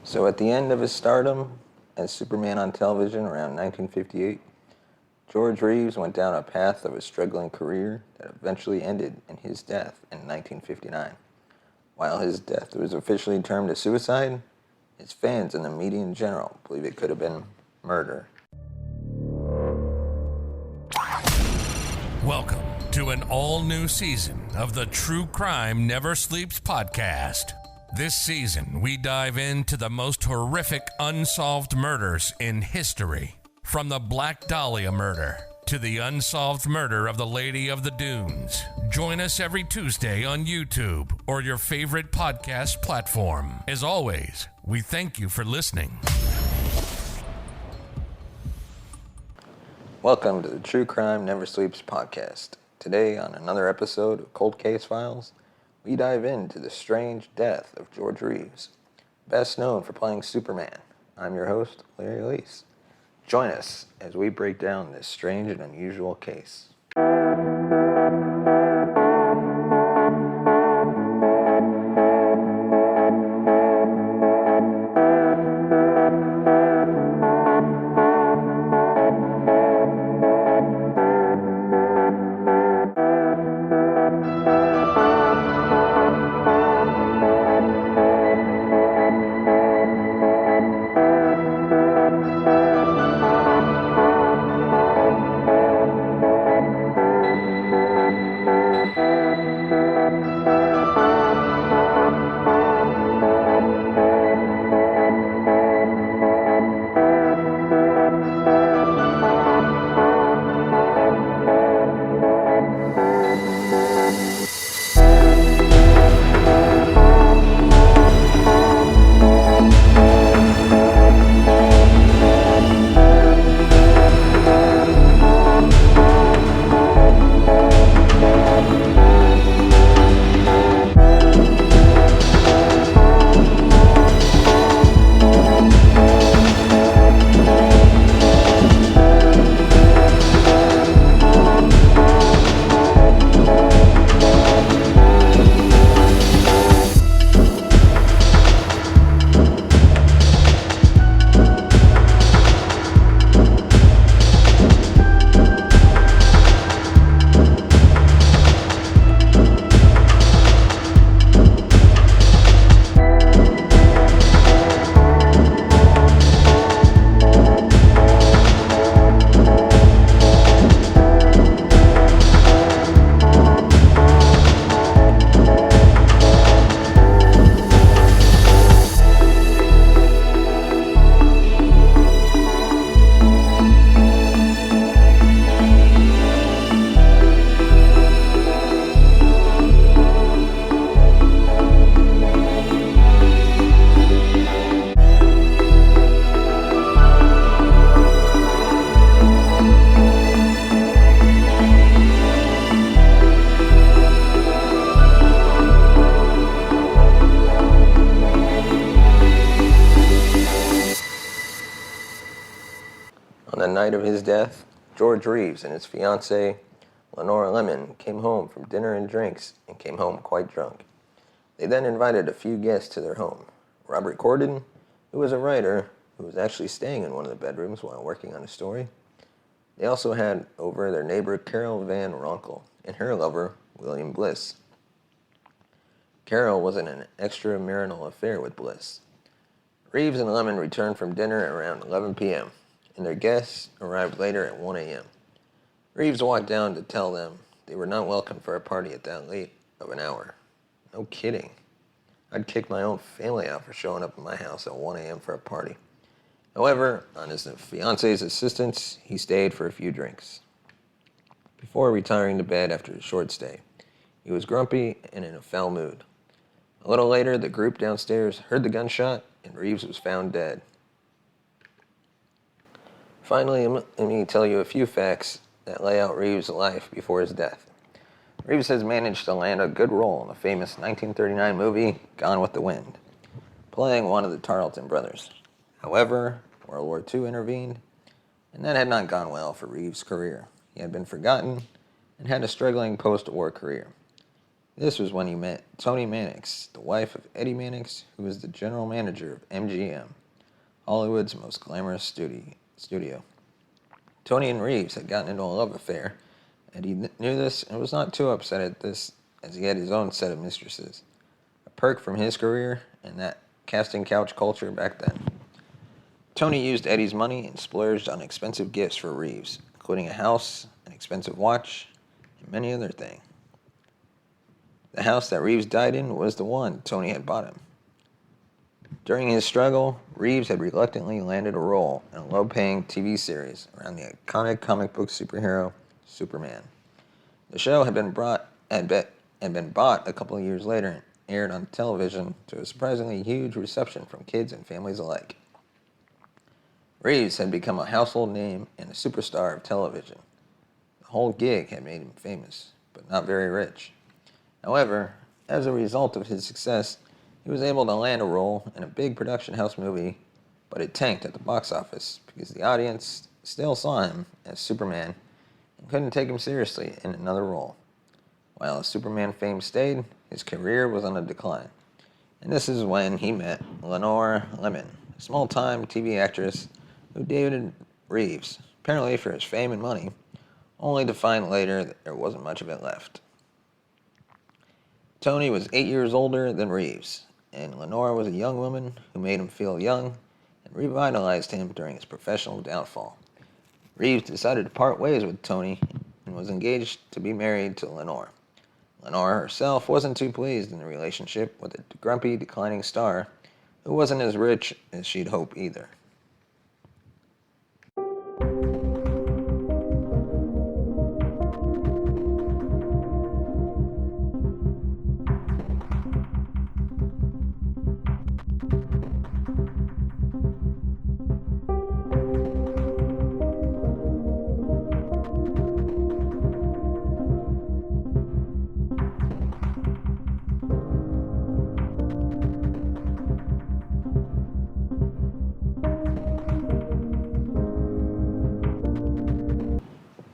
So at the end of his stardom as Superman on television around 1958, George Reeves went down a path of a struggling career that eventually ended in his death in 1959. While his death was officially termed a suicide, his fans and the media in general believe it could have been murder. Welcome to an all-new season of the True Crime Never Sleeps podcast. This season, we dive into the most horrific unsolved murders in history. From the Black Dahlia murder to the unsolved murder of the Lady of the Dunes. Join us every Tuesday on YouTube or your favorite podcast platform. As always, we thank you for listening. Welcome to the True Crime Never Sleeps podcast. Today, on another episode of Cold Case Files, we dive into the strange death of George Reeves, best known for playing Superman. I'm your host, Larry Lease. Join us as we break down this strange and unusual case. On the night of his death, George Reeves and his fiancée, Lenora Lemon, came home from dinner and drinks and came home quite drunk. They then invited a few guests to their home. Robert Corden, who was a writer who was actually staying in one of the bedrooms while working on a story. They also had over their neighbor Carol Van Ronkel and her lover, William Bliss. Carol was in an extramarital affair with Bliss. Reeves and Lemon returned from dinner at around 11 p.m., and their guests arrived later at 1 a.m. Reeves walked down to tell them they were not welcome for a party at that late of an hour. No kidding. I'd kick my own family out for showing up at my house at 1 a.m. for a party. However, on his fiancée's insistence, he stayed for a few drinks. Before retiring to bed after a short stay, he was grumpy and in a foul mood. A little later, the group downstairs heard the gunshot, and Reeves was found dead. Finally, let me tell you a few facts that lay out Reeves' life before his death. Reeves has managed to land a good role in the famous 1939 movie Gone with the Wind, playing one of the Tarleton brothers. However, World War II intervened, and that had not gone well for Reeves' career. He had been forgotten and had a struggling post-war career. This was when he met Toni Mannix, the wife of Eddie Mannix, who was the general manager of MGM, Hollywood's most glamorous studio. Toni and Reeves had gotten into a love affair, and he knew this and was not too upset at this, as he had his own set of mistresses, a perk from his career and that casting couch culture back then. Toni used Eddie's money and splurged on expensive gifts for Reeves, including a house, an expensive watch, and many other things. The house that Reeves died in was the one Toni had bought him. During his struggle, Reeves had reluctantly landed a role in a low-paying TV series around the iconic comic book superhero Superman. The show had been bought a couple of years later and aired on television to a surprisingly huge reception from kids and families alike. Reeves had become a household name and a superstar of television. The whole gig had made him famous, but not very rich. However, as a result of his success, he was able to land a role in a big production house movie, but it tanked at the box office because the audience still saw him as Superman and couldn't take him seriously in another role. While his Superman fame stayed, his career was on a decline. And this is when he met Lenore Lemon, a small-time TV actress who dated Reeves, apparently for his fame and money, only to find later that there wasn't much of it left. Toni was 8 years older than Reeves, and Lenore was a young woman who made him feel young and revitalized him during his professional downfall. Reeves decided to part ways with Toni and was engaged to be married to Lenore. Lenore herself wasn't too pleased in the relationship with a grumpy, declining star who wasn't as rich as she'd hoped either.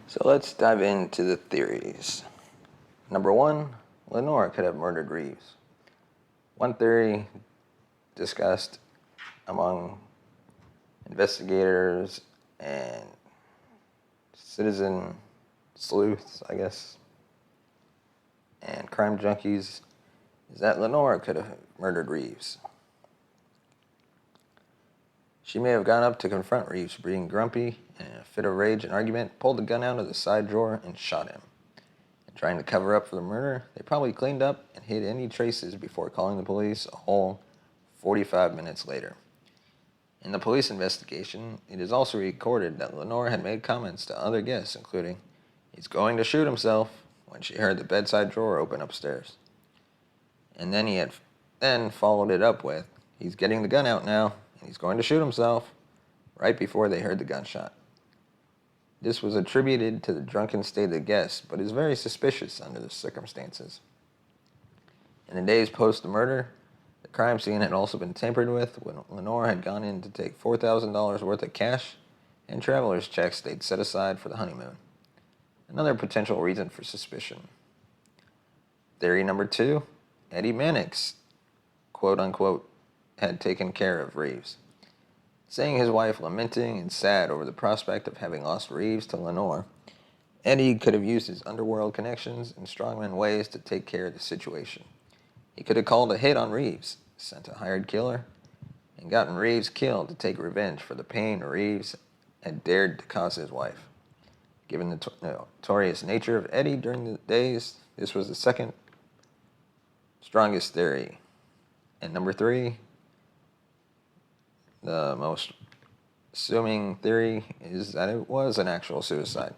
So let's dive into the theories. Number one, Lenore could have murdered Reeves. One theory discussed among investigators and citizen sleuths, I guess, and crime junkies is that Lenore could have murdered Reeves. She may have gone up to confront Reeves for being grumpy and in a fit of rage and argument, pulled the gun out of the side drawer and shot him. And trying to cover up for the murder, they probably cleaned up and hid any traces before calling the police a whole 45 minutes later. In the police investigation, it is also recorded that Lenore had made comments to other guests, including, "He's going to shoot himself," when she heard the bedside drawer open upstairs. And then he had followed it up with, "He's getting the gun out now, and he's going to shoot himself," right before they heard the gunshot. This was attributed to the drunken state of the guests, but is very suspicious under the circumstances. In the days post the murder, the crime scene had also been tampered with when Lenore had gone in to take $4,000 worth of cash and traveler's checks they'd set aside for the honeymoon. Another potential reason for suspicion. Theory number two, Eddie Mannix, quote-unquote, had taken care of Reeves. Seeing his wife lamenting and sad over the prospect of having lost Reeves to Lenore, Eddie could have used his underworld connections and strongman ways to take care of the situation. He could have called a hit on Reeves, sent a hired killer, and gotten Reeves killed to take revenge for the pain Reeves had dared to cause his wife. Given the notorious nature of Eddie during the days, this was the second strongest theory. And number three, the most assuming theory, is that it was an actual suicide.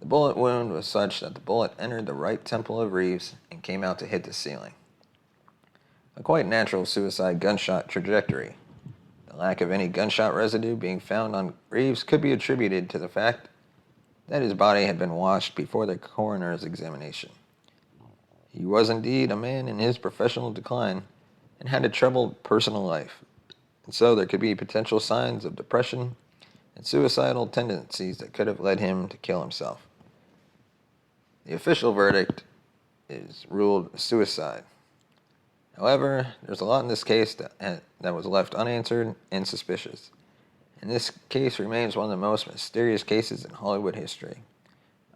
The bullet wound was such that the bullet entered the right temple of Reeves and came out to hit the ceiling. A quite natural suicide gunshot trajectory. The lack of any gunshot residue being found on Reeves could be attributed to the fact that his body had been washed before the coroner's examination. He was indeed a man in his professional decline and had a troubled personal life, and so there could be potential signs of depression and suicidal tendencies that could have led him to kill himself. The official verdict is ruled suicide. However, there's a lot in this case that was left unanswered and suspicious, and this case remains one of the most mysterious cases in Hollywood history.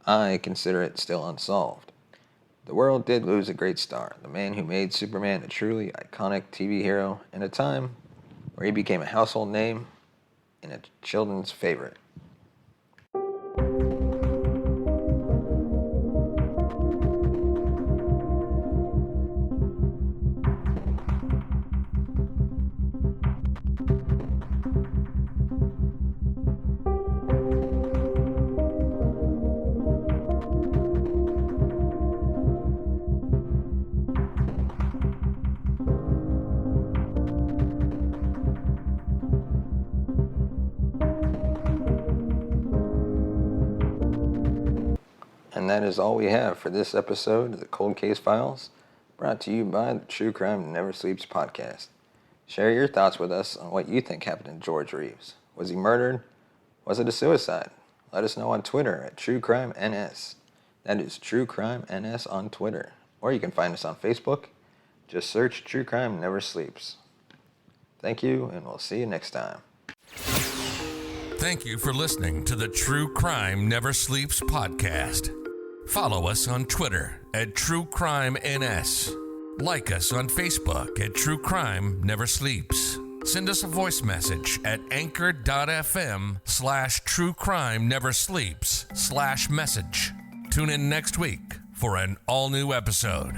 I consider it still unsolved. The world did lose a great star, the man who made Superman a truly iconic TV hero in a time where he became a household name and a children's favorite. And that is all we have for this episode of the Cold Case Files, brought to you by the True Crime Never Sleeps podcast. Share your thoughts with us on what you think happened to George Reeves. Was he murdered? Was it a suicide? Let us know on Twitter at TrueCrimeNS. That is TrueCrimeNS on Twitter. Or you can find us on Facebook. Just search True Crime Never Sleeps. Thank you, and we'll see you next time. Thank you for listening to the True Crime Never Sleeps podcast. Follow us on Twitter at TrueCrimeNS. Like us on Facebook at True Crime Never Sleeps. Send us a voice message at anchor.fm/TrueCrimeNeverSleeps/message. Tune in next week for an all-new episode.